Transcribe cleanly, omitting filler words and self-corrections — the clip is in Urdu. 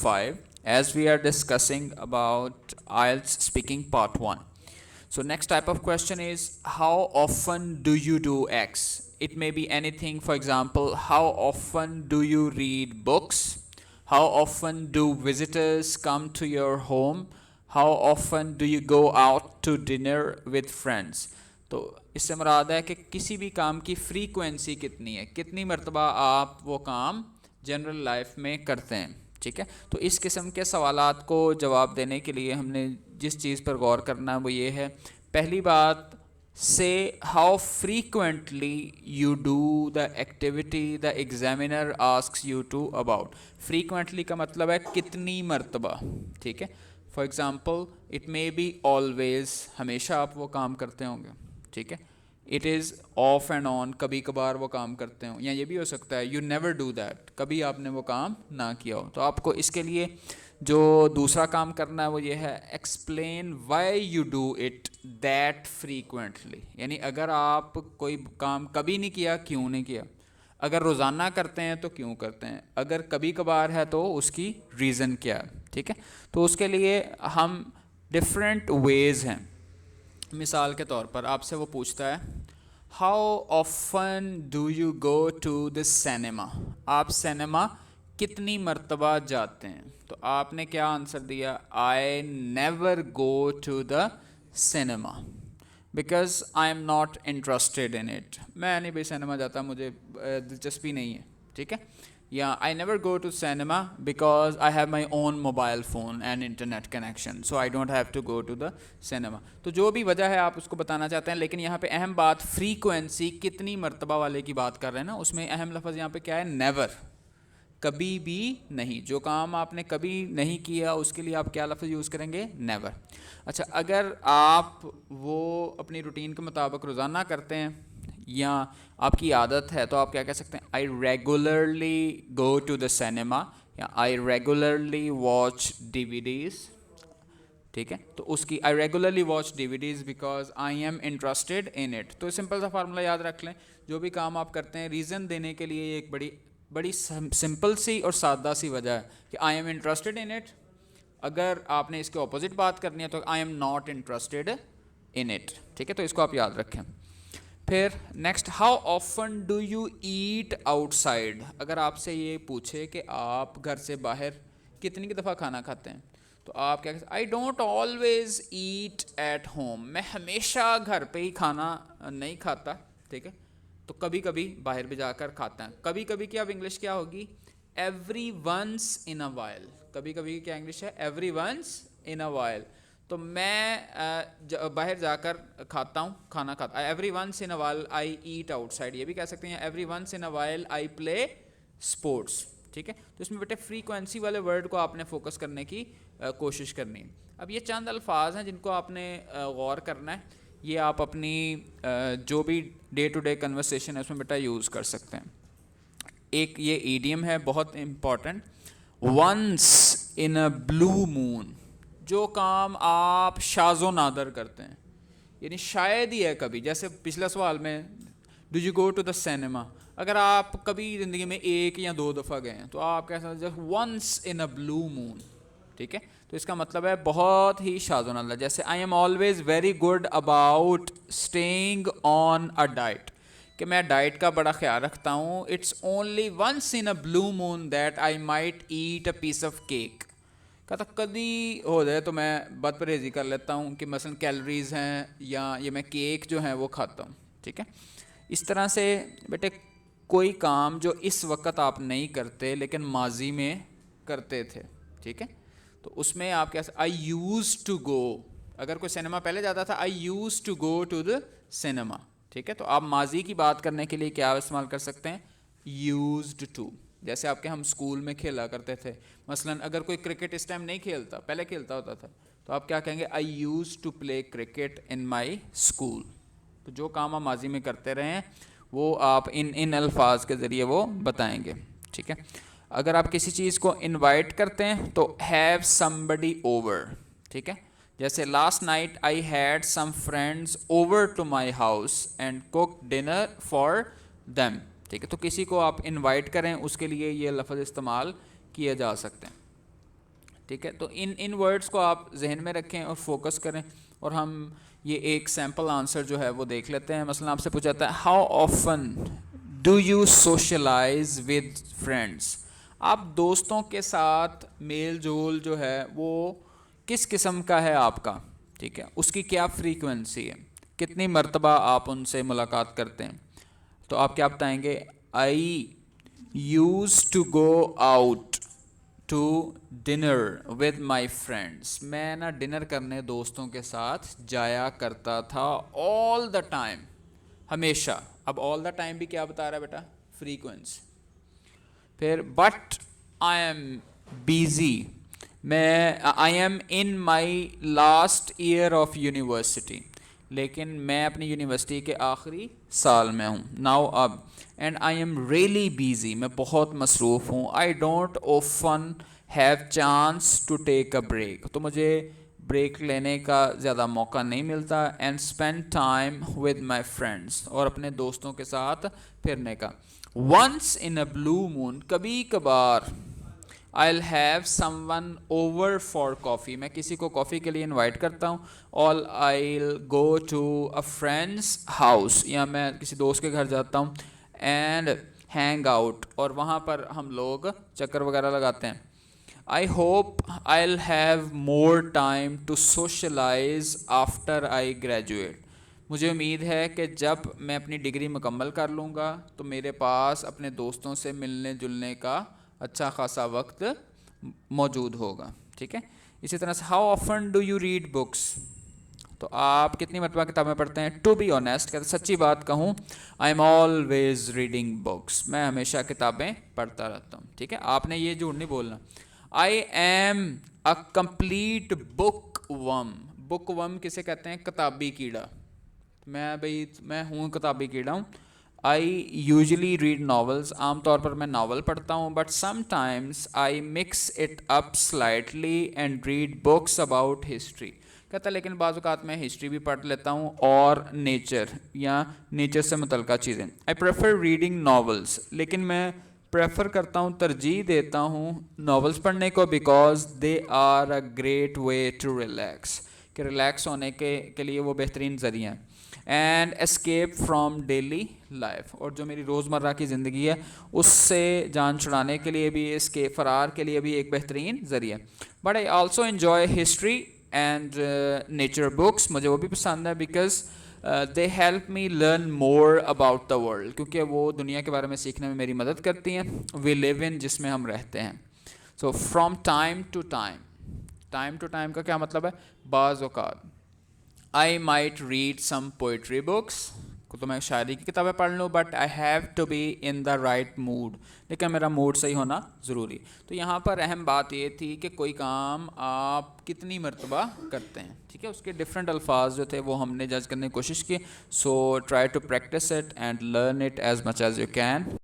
5 as we are discussing about IELTS speaking part 1. So next type of question is, how often do you do X? It may be anything. For example, how often do you read books? How often do visitors come to your home? How often do you go out to dinner with friends? تو اس سے مراد ہے کہ کسی بھی کام کی فریکوینسی کتنی ہے, کتنی مرتبہ آپ وہ کام جنرل لائف میں کرتے ہیں. ٹھیک ہے, تو اس قسم کے سوالات کو جواب دینے کے لیے ہم نے جس چیز پر غور کرنا ہے وہ یہ ہے. پہلی بات, say how frequently you do the activity the examiner asks you to about. Frequently کا مطلب ہے کتنی مرتبہ. ٹھیک ہے, for example it may be always, ہمیشہ آپ وہ کام کرتے ہوں گے. ٹھیک ہے, it is off and on, کبھی کبھار وہ کام کرتے ہوں. یا یہ بھی ہو سکتا ہے یو نیور ڈو دیٹ, کبھی آپ نے وہ کام نہ کیا ہو. تو آپ کو اس کے لیے جو دوسرا کام کرنا ہے وہ یہ ہے, explain why you do it that frequently. یعنی اگر آپ کوئی کام کبھی نہیں کیا, کیوں نہیں کیا. اگر روزانہ کرتے ہیں تو کیوں کرتے ہیں. اگر کبھی کبھار ہے تو اس کی ریزن کیا ہے. ٹھیک ہے, تو اس کے لیے ہم ڈفرینٹ ویز ہیں. مثال کے طور پر آپ سے وہ پوچھتا ہے, how often do you go to the cinema. آپ سینما کتنی مرتبہ جاتے ہیں. تو آپ نے کیا آنسر دیا, I never go to the cinema because I am not interested in it. میں نہیں بھائی سینما جاتا, مجھے دلچسپی نہیں ہے. ٹھیک ہے, یا I never go to cinema because I have my own mobile phone and internet connection, so I don't have to go to the cinema. تو جو بھی وجہ ہے آپ اس کو بتانا چاہتے ہیں, لیکن یہاں پہ اہم بات فریکوینسی, کتنی مرتبہ والے کی بات کر رہے ہیں نا. اس میں اہم لفظ یہاں پہ کیا ہے, نیور, کبھی بھی نہیں. جو کام آپ نے کبھی نہیں کیا اس کے لیے آپ کیا لفظ یوز کریں گے, نیور. اچھا, اگر آپ وہ اپنی روٹین کے مطابق روزانہ کرتے ہیں یا آپ کی عادت ہے تو آپ کیا کہہ سکتے ہیں, I regularly go to the cinema, یا I regularly watch D V Ds. ٹھیک ہے, تو اس کی I regularly watch D V Ds because I am interested in it. تو سمپل سا فارمولہ یاد رکھ لیں, جو بھی کام آپ کرتے ہیں ریزن دینے کے لیے ایک بڑی سمپل سی اور سادہ سی وجہ ہے کہ آئی ایم انٹرسٹیڈ ان اٹ. اگر آپ نے اس کے اپوزٹ بات کرنی ہے تو I am not interested in it. ٹھیک ہے, تو اس کو آپ یاد رکھیں. پھر next, how often do you eat outside. اگر آپ سے یہ پوچھے کہ آپ گھر سے باہر کتنی دفعہ کھانا کھاتے ہیں, تو آپ کیا کہتے ہیں, I don't always eat at home. میں ہمیشہ گھر پہ ہی کھانا نہیں کھاتا. ٹھیک ہے, تو کبھی کبھی باہر بھی جا کر کھاتا ہے. کبھی کبھی کی اب انگلش کیا ہوگی, every once in a while. کبھی کبھی کیا انگلش ہے, every once in a while. تو میں باہر جا کر کھاتا ہوں, کھانا کھاتا. Every once in a while I eat outside. یہ بھی کہہ سکتے ہیں every once in a while I play sports. ٹھیک ہے, تو اس میں بیٹے فریکوینسی والے ورڈ کو آپ نے فوکس کرنے کی کوشش کرنی ہے. اب یہ چند الفاظ ہیں جن کو آپ نے غور کرنا ہے. یہ آپ اپنی جو بھی ڈے ٹو ڈے کنورسیشن ہے اس میں بیٹا یوز کر سکتے ہیں. ایک یہ ایڈیم ہے بہت important, once in a blue مون. جو کام آپ شاذ و نادر کرتے ہیں, یعنی شاید ہی ہے کبھی. جیسے پچھلا سوال میں do you go to the cinema, اگر آپ کبھی زندگی میں ایک یا دو دفعہ گئے ہیں تو آپ کہہ سکتے ہیں ونس ان اے بلو مون. ٹھیک ہے, تو اس کا مطلب ہے بہت ہی شاذ و نادر. جیسے I am always very good about staying on a diet, کہ میں ڈائٹ کا بڑا خیال رکھتا ہوں. It's only once in a blue moon that I might eat a piece of cake. کہتا کبھی ہو جائے تو میں بد پرہیزی کر لیتا ہوں کہ مثلا کیلریز ہیں یا یہ میں کیک جو ہیں وہ کھاتا ہوں. ٹھیک ہے, اس طرح سے بیٹے کوئی کام جو اس وقت آپ نہیں کرتے لیکن ماضی میں کرتے تھے. ٹھیک ہے, تو اس میں آپ کیا, آئی یوز ٹو گو. اگر کوئی سینما پہلے جاتا تھا, I used to go to the cinema. ٹھیک ہے, تو آپ ماضی کی بات کرنے کے لیے کیا استعمال کر سکتے ہیں, یوزڈ ٹو. جیسے آپ کے ہم اسکول میں کھیلا کرتے تھے, مثلا اگر کوئی کرکٹ اس ٹائم نہیں کھیلتا, پہلے کھیلتا ہوتا تھا, تو آپ کیا کہیں گے, I used to play cricket in my school. تو جو کام آپ ماضی میں کرتے رہے ہیں وہ آپ ان الفاظ کے ذریعے وہ بتائیں گے. ٹھیک ہے, اگر آپ کسی چیز کو انوائٹ کرتے ہیں تو ہیو somebody over. ٹھیک ہے, جیسے last night I had some friends over to my house and cook dinner for them. ٹھیک ہے, تو کسی کو آپ انوائٹ کریں اس کے لیے یہ لفظ استعمال کیے جا سکتے ہیں. ٹھیک ہے. تو ان ورڈس کو آپ ذہن میں رکھیں اور فوکس کریں, اور ہم یہ ایک سیمپل آنسر جو ہے وہ دیکھ لیتے ہیں. مثلا آپ سے پوچھا جاتا ہے how often do you socialise with friends, آپ دوستوں کے ساتھ میل جول جو ہے وہ کس قسم کا ہے آپ کا, ٹھیک ہے, اس کی کیا فریکوینسی ہے, کتنی مرتبہ آپ ان سے ملاقات کرتے ہیں. تو آپ کیا بتائیں گے, I used to go out to dinner with my friends, میں نا ڈنر کرنے دوستوں کے ساتھ جایا کرتا تھا آل دا ٹائم, ہمیشہ. اب آل دا ٹائم بھی کیا بتا رہا ہے بیٹا, فریکوینسی. پھر بٹ آئی ایم بیزی, میں I am in my last year of university, لیکن میں اپنی یونیورسٹی کے آخری سال میں ہوں. ناؤ اب, and I am really busy, میں بہت مصروف ہوں. I don't often have chance to take a break, تو مجھے بریک لینے کا زیادہ موقع نہیں ملتا. And spend time with my friends, اور اپنے دوستوں کے ساتھ پھرنے کا. ونس ان اے بلو مون, کبھی کبھار. I'll have someone over for coffee, میں کسی کو کافی کے لیے انوائٹ کرتا ہوں. I'll go to a friend's house, یا میں کسی دوست کے گھر جاتا ہوں. And hang out, اور وہاں پر ہم لوگ چکر وغیرہ لگاتے ہیں. I hope I'll have more time to socialize after I graduate, مجھے امید ہے کہ جب میں اپنی ڈگری مکمل کر لوں گا تو میرے پاس اپنے دوستوں سے ملنے جلنے کا اچھا خاصا وقت موجود ہوگا. ٹھیک ہے. اسی طرح سے how often do you read books, تو آپ کتنی مرتبہ کتابیں پڑھتے ہیں. ٹو بی آنیسٹ, کہتے سچی بات کہوں, آئی ایم آلویز ریڈنگ بکس, میں ہمیشہ کتابیں پڑھتا رہتا ہوں. ٹھیک ہے, آپ نے یہ جھوٹ نہیں بولنا. آئی ایم اے کمپلیٹ بک ورم, بک ورم کسے کہتے ہیں, کتابی کیڑا. میں ہوں کتابی کیڑا ہوں. آئی یوزلی ریڈ ناولس, عام طور پر میں ناول پڑھتا ہوں. But some times I mix it up slightly and read books about history, کہتا ہے لیکن بعض اوقات میں ہسٹری بھی پڑھ لیتا ہوں اور نیچر یا نیچر سے متعلقہ چیزیں. آئی پریفر ریڈنگ ناولس, لیکن میں پریفر کرتا ہوں, ترجیح دیتا ہوں ناولس پڑھنے کو, because they are a great way to relax, کہ ریلیکس ہونے کے لیے وہ بہترین ذریعہ ہیں. And escape from daily life, اور جو میری روزمرہ کی زندگی ہے اس سے جان چھڑانے کے لیے بھی, اسکیپ فرار کے لیے بھی ایک بہترین ذریعہ. But I also enjoy history and nature books, مجھے وہ بھی پسند ہے, because they help me learn more about the world, کیونکہ وہ دنیا کے بارے میں سیکھنے میں میری مدد کرتی ہیں. وی لیو ان, جس میں ہم رہتے ہیں. So from time to time, time to time کا کیا مطلب ہے, بعض اوقات. I might read some poetry books, تو میں شاعری کی کتابیں پڑھ لوں. But I have to be in the right mood, لیکن میرا موڈ صحیح ہونا ضروری. تو یہاں پر اہم بات یہ تھی کہ کوئی کام آپ کتنی مرتبہ کرتے ہیں. ٹھیک ہے, اس کے ڈفرینٹ الفاظ جو تھے وہ ہم نے جج کرنے کی کوشش کی. So try to practise it and learn it as much as you can.